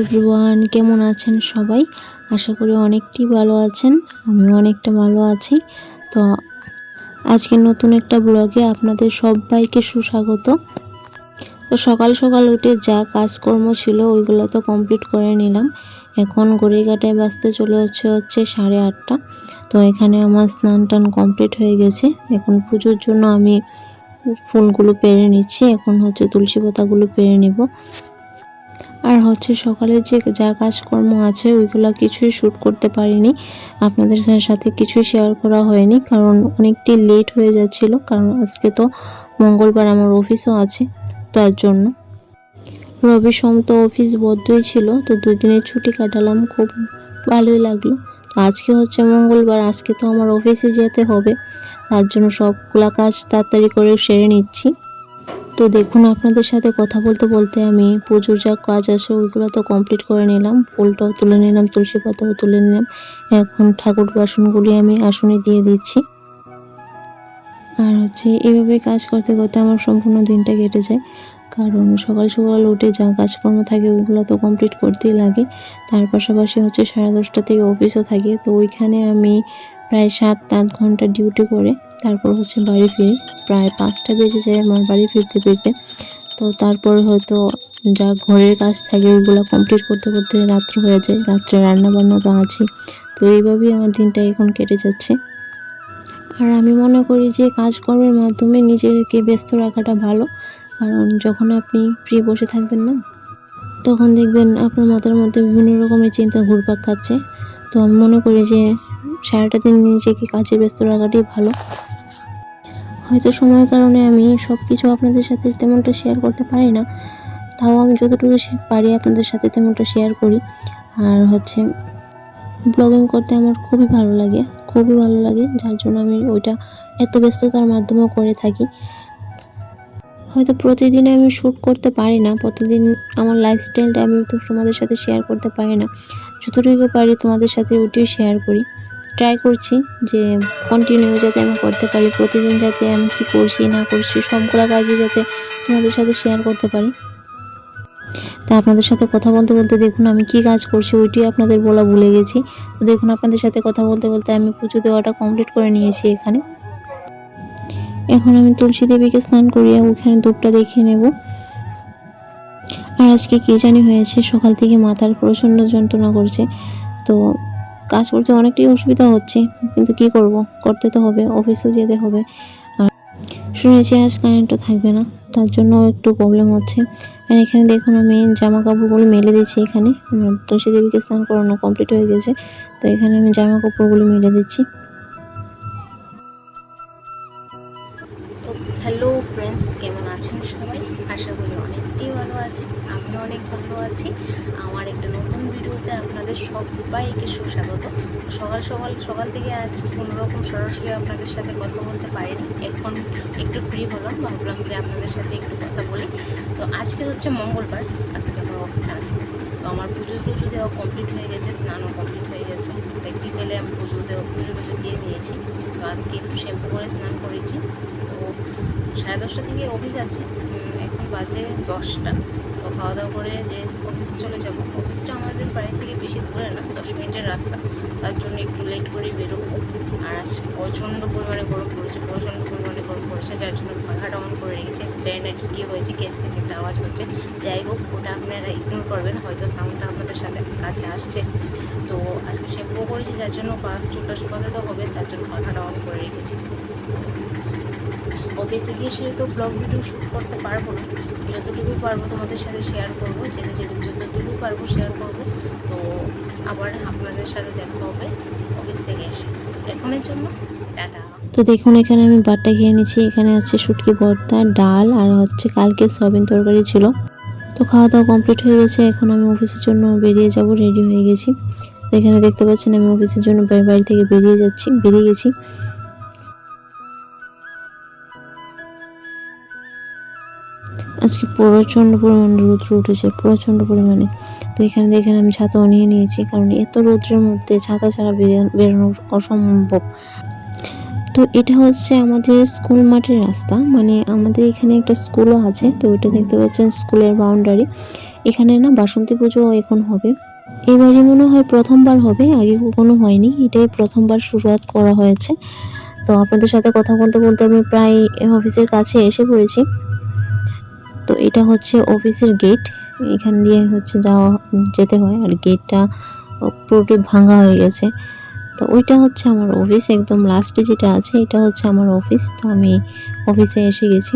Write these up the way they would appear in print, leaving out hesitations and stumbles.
Everyone, কেমন আছেন সবাই? আশা করি অনেকটাই ভালো আছেন। আমিও অনেকটা ভালো আছি। তো আজকে নতুন একটা ব্লগে আপনাদের সবাইকে সুস্বাগত। তো সকাল সকাল উঠে যা কাজকর্ম ছিল ওইগুলো তো কমপ্লিট করে নিলাম। এখন ঘড়ির কাঁটায় বাজতে চলে হচ্ছে 8:30। তো এখানে আমার স্নান টান কমপ্লিট হয়ে গেছে। এখন পুজোর জন্য আমি ফুলগুলো পেরে নিচ্ছি। এখন তুলসী পাতাগুলো পেরে নিব। আর সকালে যে যা কাজকর্ম আছে ওইগুলো কিছুই শ্যুট করতে পারিনি, আপনাদের সাথে কিছুই শেয়ার করা হয়নি, কারণ অনেকটাই লেট হয়ে যাচ্ছিল। কারণ আজকে তো মঙ্গলবার, আমার অফিসও আছে, তার জন্য রবি সোম তো অফিস বন্ধই ছিল। তো দুদিনের ছুটি কাটালাম, খুব ভালোই লাগলো। আজকে মঙ্গলবার, আজকে তো আমার অফিসে যেতে হবে, তার জন্য সবগুলা কাজ তাড়াতাড়ি করে সেরে নিচ্ছি। তো দেখুন, আপনাদের সাথে কথা বলতে বলতে আমি পুজোর যা কাজ আছে ওইগুলো তো কমপ্লিট করে নিলাম। ফুলটাও তুলে নিলাম, তুলসী পাতাও তুলে নিলাম। এখন ঠাকুর বাসনগুলি আমি আসনে দিয়ে দিচ্ছি। আর এইভাবে কাজ করতে করতে আমার সম্পূর্ণ দিনটা কেটে যায়। কারণ সকাল সকাল উঠে যা কাজকর্ম থাকে ওইগুলো তো কমপ্লিট করতেই লাগে। তার পাশাপাশি 10:30 থেকে অফিসও থাকে। তো ওইখানে আমি প্রায় 7-8 ঘন্টা ডিউটি করে তারপর বাড়ি ফিরি। প্রায় 5টা বেজে যায় আমার বাড়ি ফিরতে ফিরতে। তো তারপর হয়তো যা ঘরের কাজ থাকে ওইগুলো কমপ্লিট করতে করতে রাত্র হয়ে যায়। রাত্রে রান্না বান্না তো আছে। তো এইভাবেই আমার দিনটা এখন কেটে যাচ্ছে। আর আমি মনে করি যে কাজকর্মের মাধ্যমে নিজেকে ব্যস্ত রাখাটা ভালো। কারণ যখন আপনি ফ্রি বসে থাকবেন না, তখন দেখবেন আপনার মাথার মধ্যে বিভিন্ন রকমের চিন্তা ঘুরপাক খাচ্ছে। তো আমি মনে করি যে সারাটা দিন নিজেকে কাজে ব্যস্ত রাখাটাই ভালো। হয়তো সময়ের কারণে আমি সব কিছু আপনাদের সাথে তেমনটা শেয়ার করতে পারি না, তাও আমি যতটুকু পারি আপনাদের সাথে তেমনটা শেয়ার করি। আর ব্লগিং করতে আমার খুবই ভালো লাগে, যার জন্য আমি ওইটা এত ব্যস্ততার মাধ্যমেও করে থাকি। হয়তো প্রতিদিন আমি শ্যুট করতে পারি না, প্রতিদিন আমার লাইফস্টাইলটা আমি তো তোমাদের সাথে শেয়ার করতে পারি না। যতটুকু পারি তোমাদের সাথে ওইটাই শেয়ার করি। ট্রাই করছি যে কন্টিনিউ যাতে আমি করতে পারি, প্রতিদিন যাতে আমি কী করছি না করছি সবগুলো কাজই যাতে তোমাদের সাথে শেয়ার করতে পারি। তা আপনাদের সাথে কথা বলতে বলতে দেখুন আমি কি কাজ করছি ওইটাই আপনাদের বলা ভুলে গেছি। তো দেখুন, আপনাদের সাথে কথা বলতে বলতে আমি পুজো দেওয়াটা কমপ্লিট করে নিয়েছি এখানে। এখন আমি তুলসী দেবীকে স্নান করিয়ে ওখানে ধূপটা দেখিয়ে নেব। আর আজকে কী জানি হয়েছে, সকাল থেকে মাথার প্রচণ্ড যন্ত্রণা করছে। তো কাজ করতে অনেকটাই অসুবিধা হচ্ছে, কিন্তু কি করব, করতে তো হবে, অফিসও যেতে হবে। আর শুনেছি আজ কারেন্টও থাকবে না, তার জন্য একটু প্রবলেম হচ্ছে। আর এখানে দেখুন আমি জামা কাপড়গুলো মেলে দিচ্ছি। এখানে তুলসী দেবীকে স্নান করানো কমপ্লিট হয়ে গেছে। তো এখানে আমি জামা কাপড়গুলো মেলে দিচ্ছি। তো হ্যালো ফ্রেন্ডস, কেমন আছেন সবাই? আশা করি অনেকটাই ভালো আছেন। আমিও অনেক ভালো আছি। আমার একটা নতুন ভিডিওতে আপনাদের সবাইকে সুস্বাগত। সকাল থেকে আজকে কোনোরকম সরাসরি আপনাদের সাথে কথা বলতে পারিনি। এখন একটু ফ্রি হলাম, ভাবলাম যে আপনাদের সাথে একটু কথা বলি। তো আজকে মঙ্গলবার, আজকে আমার অফিস আছে। তো আমার পুজো দেওয়া কমপ্লিট হয়ে গেছে, স্নানও কমপ্লিট হয়ে গেছে। দেখতেই পেলে আমি পুজো দিয়ে নিয়েছি। তো আজকে একটু শ্যাম্পু করে স্নান করেছি। তো 10:30 থেকে অফিস আছে, এখন বাজে 10টা। তো খাওয়া দাওয়া করে যে অফিসে চলে যাব। অফিসটা আমাদের বাড়ি থেকে বেশি দূরে না, 10 মিনিটের রাস্তা, তার জন্য একটু লেট করে বেরোবো। আর আজ প্রচণ্ড পরিমাণে গরম পড়েছে, যার জন্য পাখাটা অন করে রেখেছি। জানি না কী হয়েছে, কেচ একটা আওয়াজ হচ্ছে। যাই হোক, ওটা আপনারা ইগনোর করবেন, হয়তো সাউন্ডটা আপনাদের সাথে কাছে আসছে। তো আজকে শ্যাম্পু করেছি, যার জন্য চুলটা শুকাতে তো হবে, তার জন্য পাখাটা অন করে রেখেছি। অফিসে গিয়ে সে তো ব্লগ ভিডিও শ্যুট করতে পারবো না, যতটুকুই পারবো তোমাদের সাথে শেয়ার করবো, যতটুকুই পারবো শেয়ার করবো। তো আবার আপনাদের সাথে দেখা হবে অফিস থেকে এসে। এখনের জন্য টাটা। তো দেখুন, এখানে আমি ভাতটা খেয়ে নিচ্ছি। এখানে শুটকি ভর্তা, ডাল আর কালকে সয়াবিন তরকারি ছিল। তো খাওয়া দাওয়া কমপ্লিট হয়ে গেছে। এখন আমি অফিসের জন্য বেরিয়ে যাব, রেডি হয়ে গেছি। এখানে দেখতে পাচ্ছেন আমি অফিসের জন্য বাড়ি থেকে বেরিয়ে গেছি। আজকে প্রচণ্ড পরিমাণে রৌদ্র উঠেছে, প্রচণ্ড পরিমাণে। তো এখানে দেখেন আমি ছাতাও নিয়ে নিয়েছি, কারণ এত রৌদ্রের মধ্যে ছাতা ছাড়া বেরোনো অসম্ভব। তো এটা আমাদের স্কুল মাঠের রাস্তা, মানে আমাদের এখানে একটা স্কুলও আছে। তো ওইটা দেখতে পাচ্ছেন স্কুলের বাউন্ডারি। এখানে না বাসন্তী পুজো এখন হবে, এবারই মনে হয় প্রথমবার হবে, আগে কখনো হয়নি, এটাই প্রথমবার শুরুয়াত করা হয়েছে। তো আপনাদের সাথে কথা বলতে বলতে আমি প্রায় অফিসের কাছে এসে পড়েছি। তো এটা হচ্ছে অফিসের গেট, এখান দিয়ে হচ্ছে যেতে হয়, আর গেটটা পুরোটি ভাঙা হয়ে গেছে। তো ওইটা হচ্ছে আমার অফিস, একদম লাস্টে যেটা আছে এটা হচ্ছে আমার অফিস। তো আমি অফিসে এসে গেছি।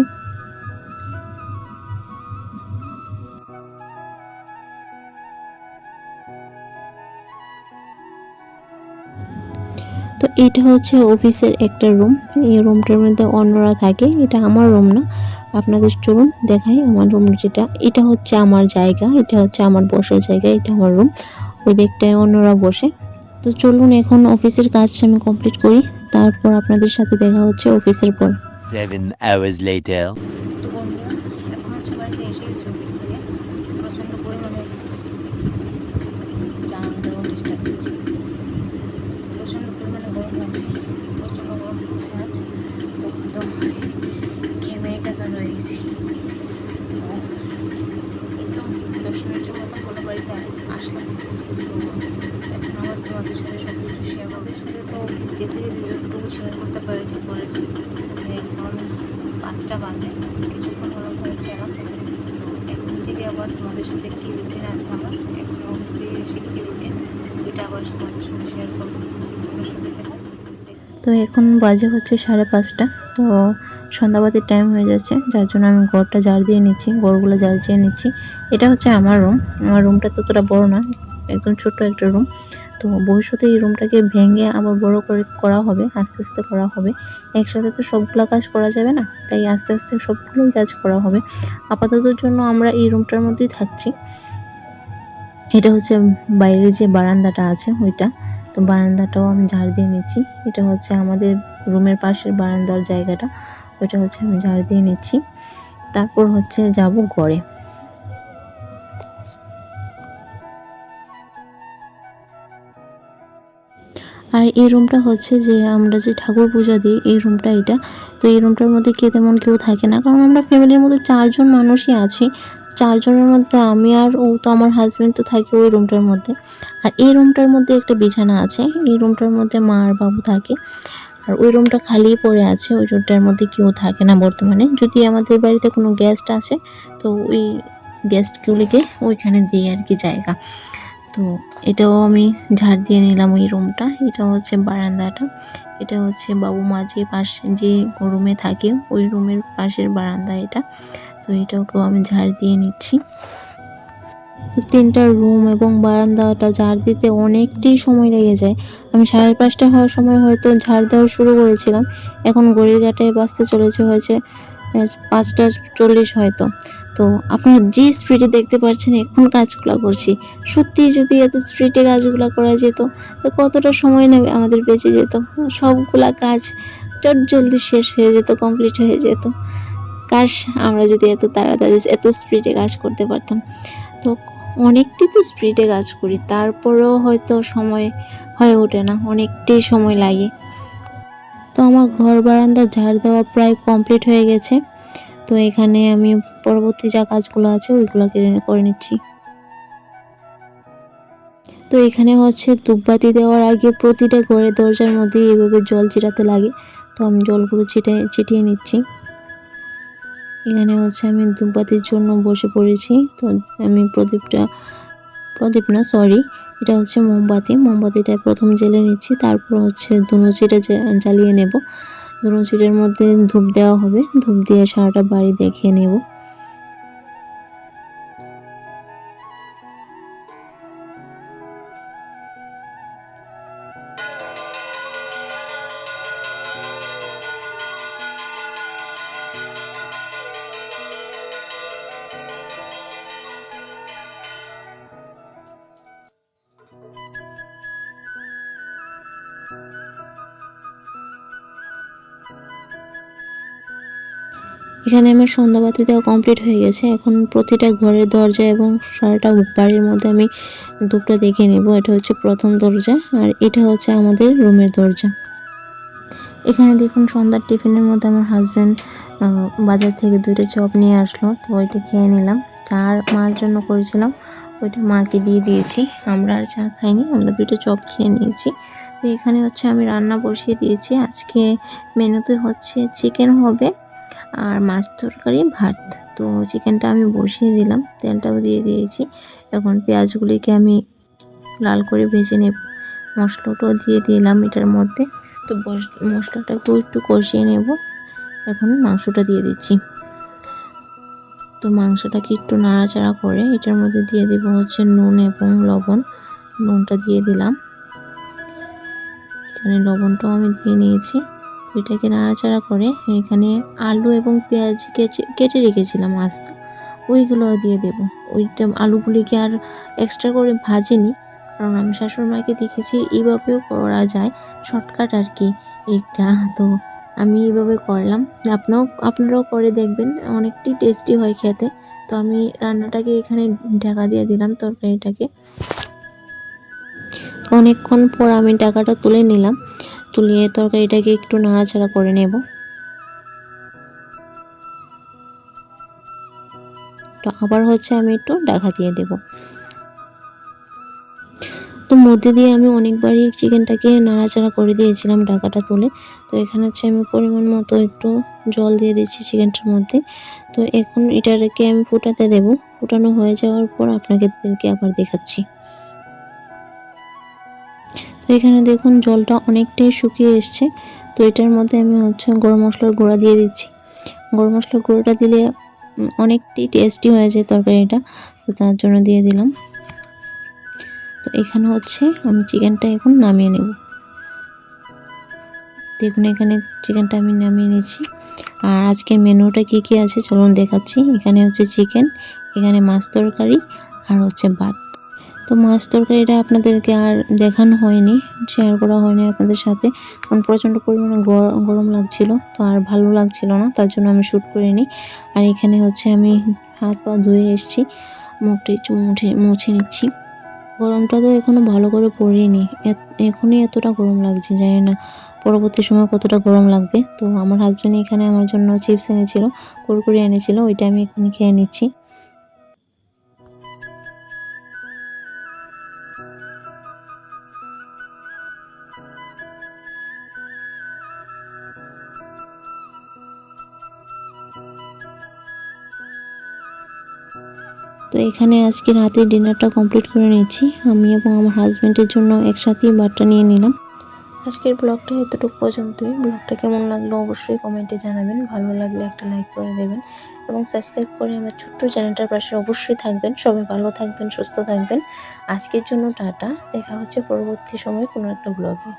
তো এটা হচ্ছে অফিসের একটা রুম, এই রুমটার মধ্যে অন্যরা থাকে, এটা আমার রুম না। আপনাদের চলুন দেখাই আমার রুম যেটা, এটা হচ্ছে আমার জায়গা, এটা হচ্ছে আমার বসার জায়গা, এটা আমার রুম, ওই দিকটায় অন্যরা বসে। তো চলুন এখন অফিসের কাজটা আমি কমপ্লিট করি, তারপর আপনাদের সাথে দেখা হচ্ছে অফিসের পর। 7 hours later. তো বন্ধুরা, এখন হচ্ছে বাড়িতে এসে গেছি অফিস থেকে, প্রচণ্ড পরিমাণে জানালাটাও ডিস্টার্ব দিচ্ছে, প্রচণ্ড পরিমাণে গরম লাগছে, প্রচণ্ড গরম লাগছে আজ। তো ঘেমে একাকার হয়ে গেছি। তো এই তো 10 মিনিটের মতো হলো বাড়িতে আসলাম। তো এখন আবার তোমাদের সাথে সব কিছু শেয়ার করবে, সাথে তো অফিস যেতে যেতে যতটুকু শেয়ার করতে পেরেছি করেছি। এখন 5টা বাজে, কিছুক্ষণ হলো ঘরে গেলাম। তো এখন থেকে আবার তোমাদের সাথে কী রুটিন আছে আমার, এখন অফিস থেকে এসে কী রুটিন, ওইটা আবার তোমাদের সাথে শেয়ার করবো, তোমাদের সাথে দেখো। তো এখন বাজে হচ্ছে 5:30। তো সন্ধ্যাবাতির টাইম হয়ে যাচ্ছে, যার জন্য আমি ঘরটা ঝাড় দিয়ে নিচ্ছি, ঘরগুলো ঝাড় দিয়ে নিচ্ছি। এটা হচ্ছে আমার রুম, আমার রুমটা ততটা বড় না, একদম ছোট্ট একটা রুম। তো ভবিষ্যতে এই রুমটাকে ভেঙে আবার বড় করে করা হবে, আস্তে আস্তে করা হবে, একসাথে তো সবগুলো কাজ করা যাবে না, তাই আস্তে আস্তে সবগুলোই কাজ করা হবে। আপাততর জন্য আমরা এই রুমটার মধ্যেই থাকছি। এটা হচ্ছে বাইরে যে বারান্দাটা আছে ওইটা, তো বারান্দাটাও আমি ঝাড় দিয়ে নিচ্ছি। এটা হচ্ছে আমাদের রুমের পাশের বারান্দার জায়গাটা, ওইটা হচ্ছে আমি ঝাড় দিয়ে নিচ্ছি। তারপর হচ্ছে যাব ঘরে। আর এই রুমটা হচ্ছে যে আমরা যে ঠাকুর পূজা দিই, এই রুমটা এটা। তো এই রুমটার মধ্যে তেমন কেউ থাকে না, কারণ আমরা ফ্যামিলির মধ্যে 4জন মানুষই আছি। 4জনের মধ্যে আমি আর ও, তো আমার হাজব্যান্ড তো থাকে ওই রুমটার মধ্যে। আর এই রুমটার মধ্যে একটা বিছানা আছে, এই রুমটার মধ্যে মা আর বাবু থাকে। আর ওই রুমটা খালি পড়ে আছে, ওই রুমটার মধ্যে কেউ থাকে না বর্তমানে। যদি আমাদের বাড়িতে কোনো গেস্ট আসে, তো ওই গেস্টগুলিকে ওইখানে দিই আর কি জায়গা। তো এটাও আমি ঝাড় দিয়ে নিলাম ওই রুমটা। এটা হচ্ছে বারান্দাটা, এটা হচ্ছে বাবু মা যে পাশে যে রুমে থাকে ওই রুমের পাশের বারান্দা এটা। তো এটাকেও আমি ঝাড় দিয়ে নিচ্ছি। তো 3টা রুম এবং বারান্দাটা ঝাড় দিতে অনেকটাই সময় লেগে যায়। আমি 5:30 হওয়ার সময় হয়তো ঝাড় দেওয়া শুরু করেছিলাম, এখন ঘড়ির কাঁটায় বাজতে চলেছে হয়েছে 5:40 হয়তো। তো আপনারা যে স্পিডে দেখতে পাচ্ছেন এখন কাজগুলো করছি, সত্যি যদি এত স্পিডে কাজগুলো করা যেত তো কতটা সময় নেবে আমাদের বেঁচে যেত, সবগুলা কাজ জলদি শেষ হয়ে যেত, কমপ্লিট হয়ে যেত। কাশ আমরা যদি এত তাড়াতাড়ি এত স্পিডে কাজ করতে পারতাম। তো অনেকটাই তো স্পিডে কাজ করি, তারপরেও হয়তো সময় হয়ে ওঠে না, অনেকটাই সময় লাগে। তো আমার ঘর বারান্দা ঝাড় দেওয়া প্রায় কমপ্লিট হয়ে গেছে। তো এখানে আমি পরবর্তী যা কাজগুলো আছে ওইগুলো করে নিচ্ছি। তো এখানে হচ্ছে ধূপবাতি দেওয়ার আগে প্রতিটা ঘরের দরজার মধ্যে এইভাবে জল ছিটাতে লাগে, তো আমি জলগুলো ছিটিয়ে নিচ্ছি। এখানে হচ্ছে আমি ধূপবাতির জন্য বসে পড়েছি। তো আমি প্রদীপ না সরি, এটা হচ্ছে মোমবাতিটা প্রথম জ্বেলে নিচ্ছি, তারপর হচ্ছে ধুনুচিটা জ্বালিয়ে নেব। ধুনুচিটার মধ্যে ধূপ দেওয়া হবে, ধূপ দিয়ে সারাটা বাড়ি দেখিয়ে নেব। এখানে আমার সন্ধ্যাবাতি দেওয়া কমপ্লিট হয়ে গেছে। এখন প্রতিটা ঘরের দরজা এবং সারাটা বাড়ির মধ্যে আমি ধূপটা দেখে নেব। এটা হচ্ছে প্রথম দরজা, আর এটা হচ্ছে আমাদের রুমের দরজা। এখানে দেখুন সন্ধ্যার টিফিনের মধ্যে আমার হাজব্যান্ড বাজার থেকে 2টা চপ নিয়ে আসলো, তো ওইটা খেয়ে নিলাম। চার মার জন্য করেছিলাম, ওইটা মাকে দিয়ে দিয়েছি। আমরা আর চা খাইনি, আমরা 2টা চপ খেয়ে নিয়েছি। তো এখানে হচ্ছে আমি রান্না বসিয়ে দিয়েছি। আজকে মেনুতে হচ্ছে চিকেন হবে আর মাছ তরকারি ভাত। তো চিকেনটা আমি বসিয়ে দিলাম, তেলটাও দিয়ে দিয়েছি। এখন পেঁয়াজগুলিকে আমি লাল করে ভেজে নেব। মশলাটাও দিয়ে দিলাম এটার মধ্যে। তো মশলাটাকেও একটু কষিয়ে নেব। এখন মাংসটা দিয়ে দিচ্ছি। তো মাংসটাকে একটু নাড়াচাড়া করে এটার মধ্যে দিয়ে দেব হচ্ছে নুন এবং লবণ। নুনটা দিয়ে দিলাম, এখানে লবণটাও আমি দিয়ে নিয়েছি। তো এটাকে নাড়াচাড়া করে এখানে আলু এবং পেঁয়াজ কেটে রেখেছিলাম আস্তে, ওইগুলো দিয়ে দেব। ওইটা আলুগুলিকে আর এক্সট্রা করে ভাজিনি, কারণ আমি শাশুড়িমাকে দেখেছি এইভাবেও করা যায়, শর্টকাট আর কি এটা। তো আমি এইভাবে করলাম, আপনারাও করে দেখবেন, অনেকটাই টেস্টি হয় খেতে। তো আমি রান্নাটাকে এখানে ঢাকা দিয়ে দিলাম, তরকারিটাকে। অনেকক্ষণ পর আমি ঢাকাটা তুলে নিলাম, তুলিয়ে তরকারিটাকে একটু নাড়াচাড়া করে নেব। তো আবার হচ্ছে আমি একটু ঢাকা দিয়ে দেব। তো মধ্যে দিয়ে আমি অনেকবারই চিকেনটাকে নাড়াচাড়া করে দিয়েছিলাম ঢাকাটা তুলে। তো এখানে হচ্ছে আমি পরিমাণ মতো একটু জল দিয়ে দিচ্ছি চিকেনটার মধ্যে। তো এখন এটাকে আমি ফুটাতে দেব। ফুটানো হয়ে যাওয়ার পর আপনাদেরকে আবার দেখাচ্ছি। তো এখানে দেখুন জলটা অনেকটাই শুকিয়ে এসছে। তো এটার মধ্যে আমি হচ্ছে গরম মশলার গুঁড়া দিয়ে দিচ্ছি। গরম মশলার গুঁড়োটা দিলে অনেকটাই টেস্টি হয়ে যায় তরকারিটা, তো তার জন্য দিয়ে দিলাম। তো এখানে হচ্ছে আমি চিকেনটা এখন নামিয়ে নেব। দেখুন এখানে চিকেনটা আমি নামিয়ে নিচ্ছি। আর আজকের মেনুটা কি কি আছে চলুন দেখাচ্ছি। এখানে হচ্ছে চিকেন, এখানে মাছ তরকারি আর হচ্ছে ভাত। তো মাছ তরকারিটা আপনাদেরকে আর দেখানো হয়নি, শেয়ার করা হয়নি আপনাদের সাথে, কারণ প্রচণ্ড পরিমাণে গরম লাগছিল, তো আর ভালো লাগছিল না, তার জন্য আমি শ্যুট করিনি। আর এখানে হচ্ছে আমি হাত পা ধুয়ে এসেছি, মুখটা একটু মুছে নিচ্ছি। গরমটা তো এখনো ভালো করে পড়েনি, এখনই এতটা গরম লাগছে, জানি না পরবর্তী সময় কতটা গরম লাগবে। তো আমার হাজব্যান্ড এখানে আমার জন্য চিপস এনেছিল, কুরকুরি এনেছিল, ওইটা আমি এখানে খেয়ে নিচ্ছি। তো এখানে আজকে রাতে ডিনারটা কমপ্লিট করে নিচ্ছি। আমি এবং আমার হাজব্যান্ডের জন্য একসাথেই বারটা নিয়ে নিলাম। আজকের ব্লগটা এতটুকু পর্যন্তই। ব্লগটা কেমন লাগলো অবশ্যই কমেন্টে জানাবেন, ভালো লাগলে একটা লাইক করে দেবেন এবং সাবস্ক্রাইব করে আমার ছোট্ট চ্যানেলটার পাশে অবশ্যই থাকবেন। সবাই ভালো থাকবেন, সুস্থ থাকবেন। আজকের জন্য টাটা, দেখা হচ্ছে পরবর্তী সময় কোনো একটা ব্লগে।